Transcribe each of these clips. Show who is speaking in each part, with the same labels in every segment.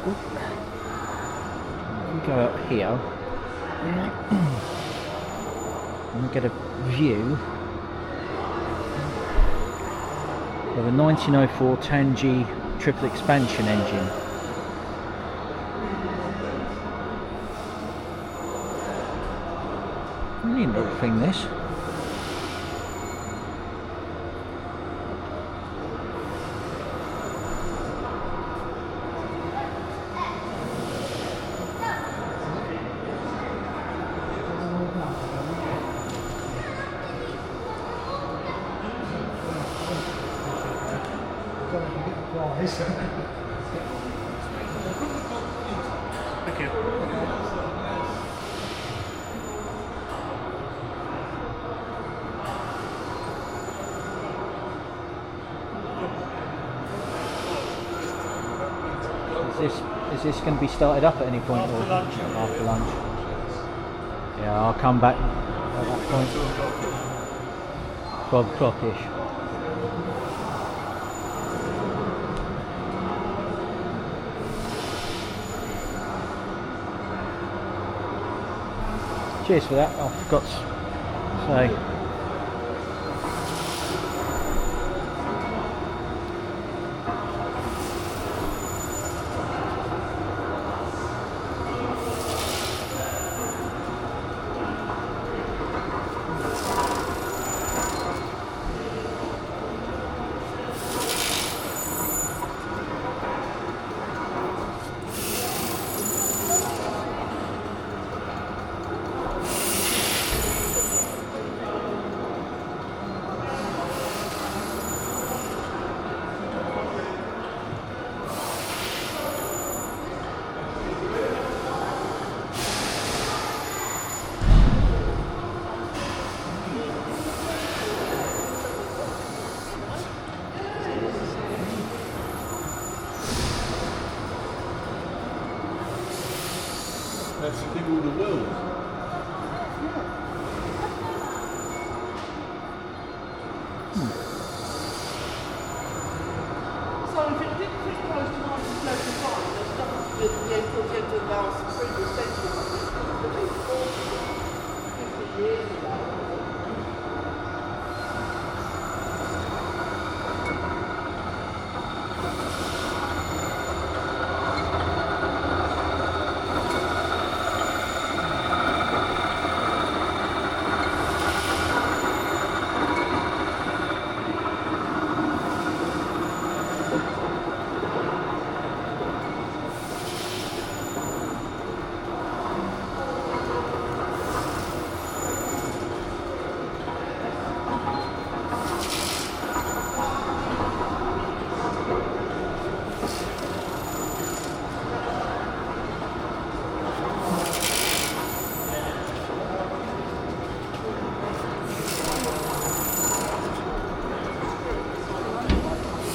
Speaker 1: We go up here and we get a view of a 1904 Tangy triple expansion engine. Neat little thing, this.
Speaker 2: Thank you.
Speaker 1: Is this going to be started up at any point?
Speaker 2: After
Speaker 1: or
Speaker 2: lunch.
Speaker 1: After lunch. Yeah, I'll come back at that point. 12 o'clock-ish. Cheers for that. I forgot to say.
Speaker 2: That's the thing with the world.
Speaker 3: So if it didn't fit close to 1935, there's nothing to do with the end towards the end of the last previous century. The big 50 years ago.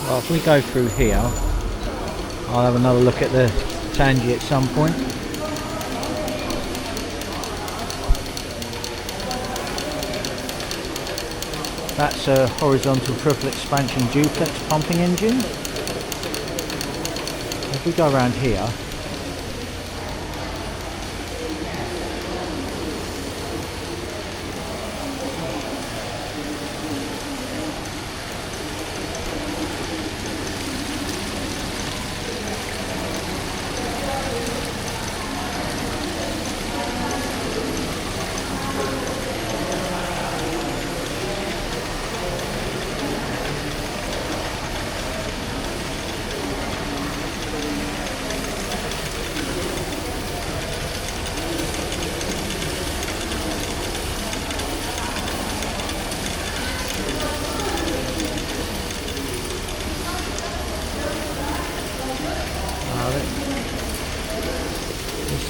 Speaker 3: Well, if we go through here, I'll have another look at the Tangy at some point. That's a horizontal triple expansion duplex pumping engine. If we go around here,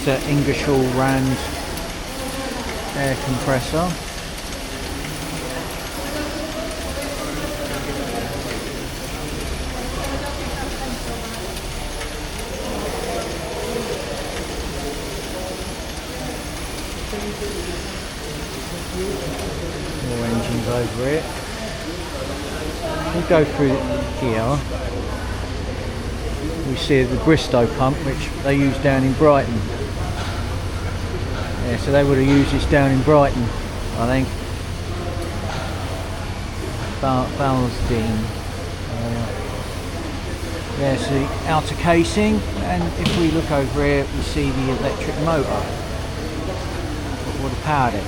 Speaker 3: this Ingersoll Rand air compressor. More engines over it. We'll go through here.
Speaker 1: we see the Bristol pump, which they use down in Brighton. Yeah, so they would have used this down in Brighton, I think. Balsdean. There's the outer casing, and if we look over here, we see the electric motor that would have powered it.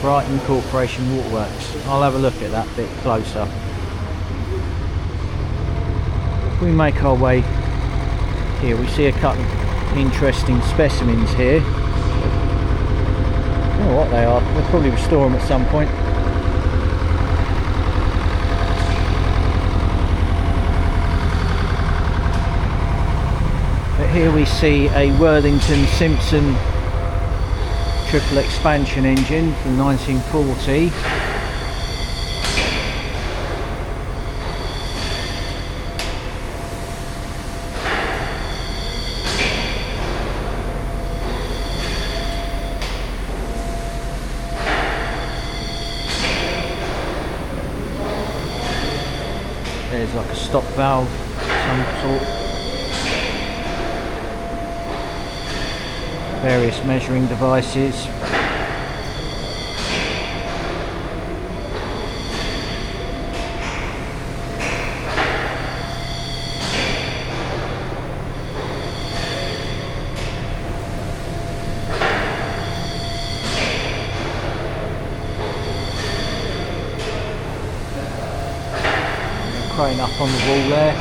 Speaker 1: Brighton Corporation Waterworks. I'll have a look at that bit closer. If we make our way here, we see a couple of interesting specimens here. I don't know what they are. We'll probably restore them at some point. But here we see a Worthington Simpson triple expansion engine from 1940. There's like a stop valve of some sort. Various measuring devices. Crane up on the wall there.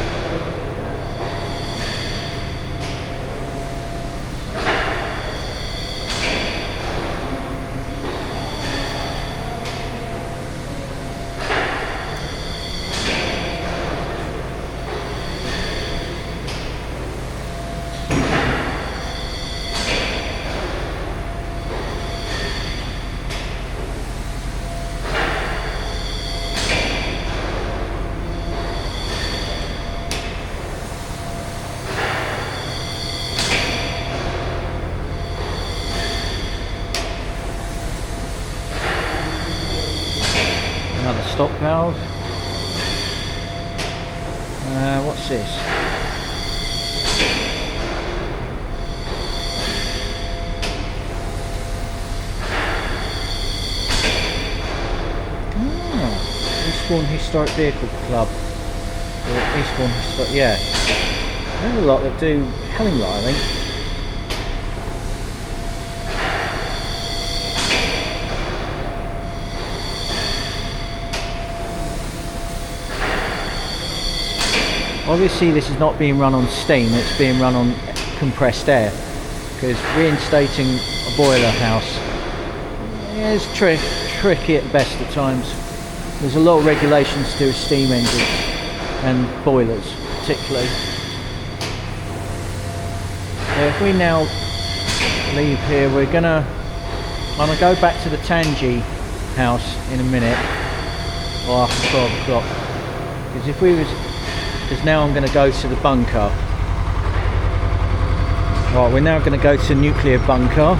Speaker 1: Another stop valve. What's this? Eastbourne Historic Vehicle Club. Or Eastbourne Historic, yeah. There's a lot that do Helling Light, I think. Obviously this is not being run on steam, it's being run on compressed air, because reinstating a boiler house is tricky at the best of times. There's a lot of regulations to do with steam engines and boilers particularly. So if we now leave here, I'm gonna go back to the Tangi house in a minute, or after 12 o'clock, because now I'm going to go to the bunker. Right, we're now going to go to the nuclear bunker.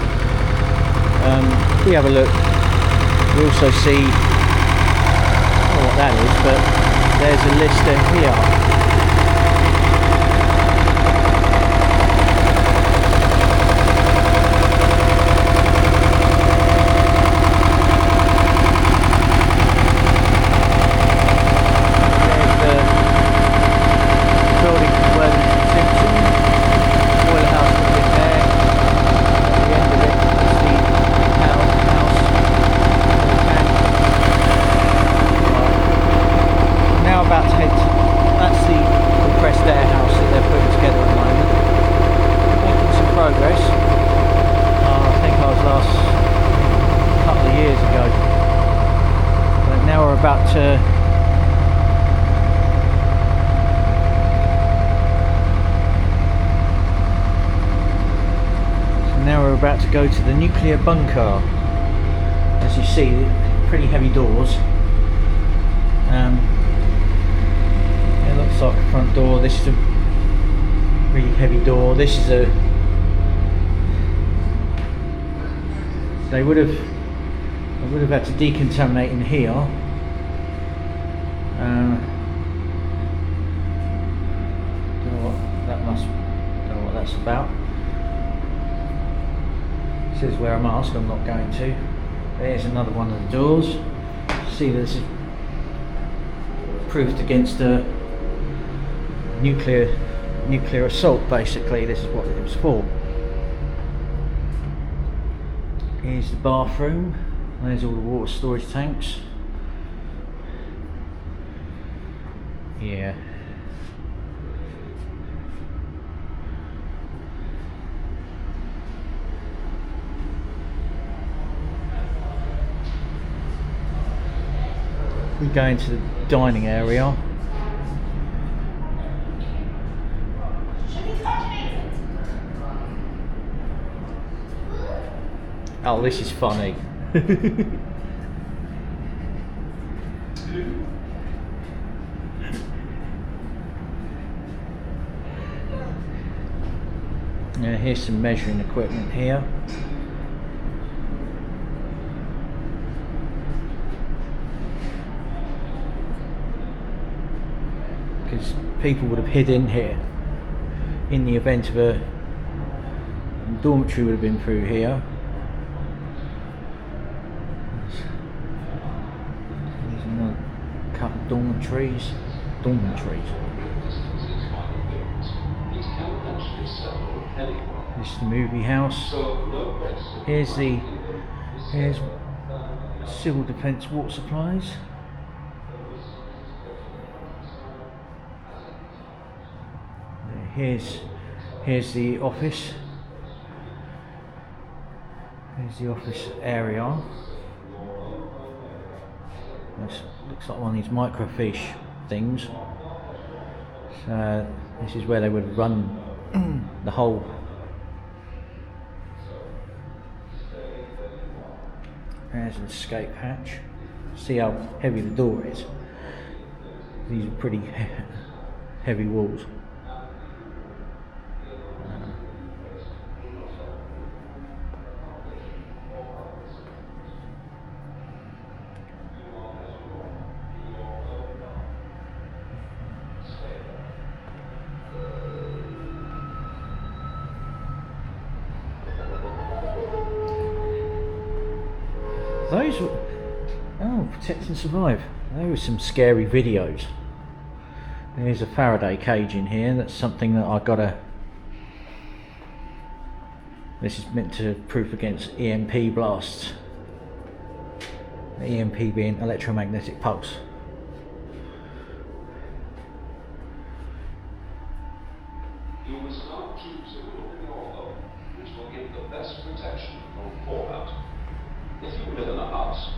Speaker 1: If we have a look, we also see, I don't know what that is, but there's a lister here. About to go to the nuclear bunker. As you see, pretty heavy doors. It looks like a front door. This is a really heavy door. This is a. They would have had to decontaminate in here. about. It says wear a mask, I'm not going to. There's another one of the doors. See, this is proof against a nuclear assault. Basically, this is what it was for. Here's the bathroom. There's all the water storage tanks. Yeah. We go into the dining area. Oh, this is funny. Now here's some measuring equipment here. Because people would have hid in here in the event of a dormitory would have been through here. There's another couple of dormitories. This is the movie house. Here's civil defence water supplies. Here's the office. Here's the office area. This looks like one of these microfiche things. So this is where they would run the whole. There's an escape hatch. See how heavy the door is. These are pretty heavy walls. Those were, oh, Protect and Survive. There were some scary videos. There's a Faraday cage in here. That's something that I gotta. This is meant to proof against EMP blasts. The EMP being electromagnetic pulse.
Speaker 4: You must now choose a room in your home which will give the best protection from fallout. If you live in a house,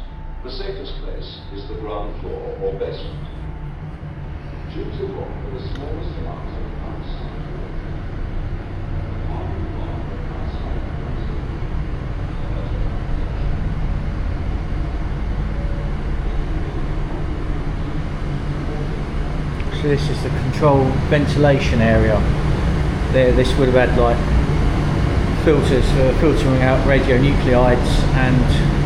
Speaker 4: the safest place is the ground floor or basement. Choose a room with the smallest amount of outside.
Speaker 1: So this is the control ventilation area. There, this would have had like filters for filtering out radionuclides and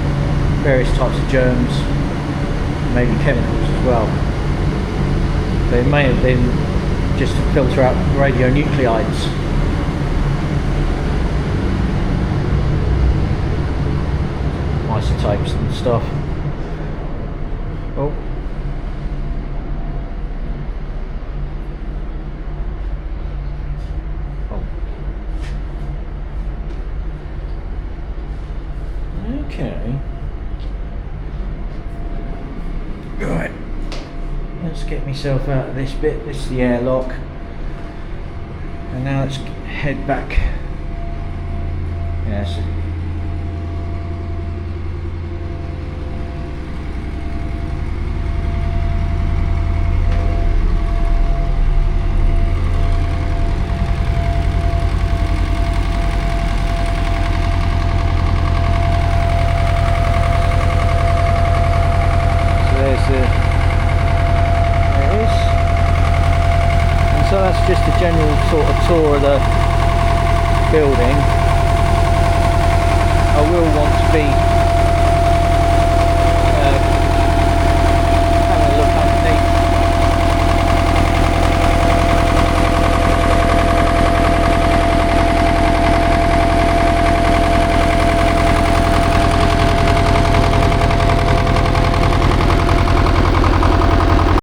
Speaker 1: various types of germs, maybe chemicals as well. They may have been just to filter out radionuclides. Isotopes and stuff. Oh. Okay. Right. Let's get myself out of this bit. This is the airlock. And now let's head back. Yes. So that's just a general sort of tour of the building. I will want to be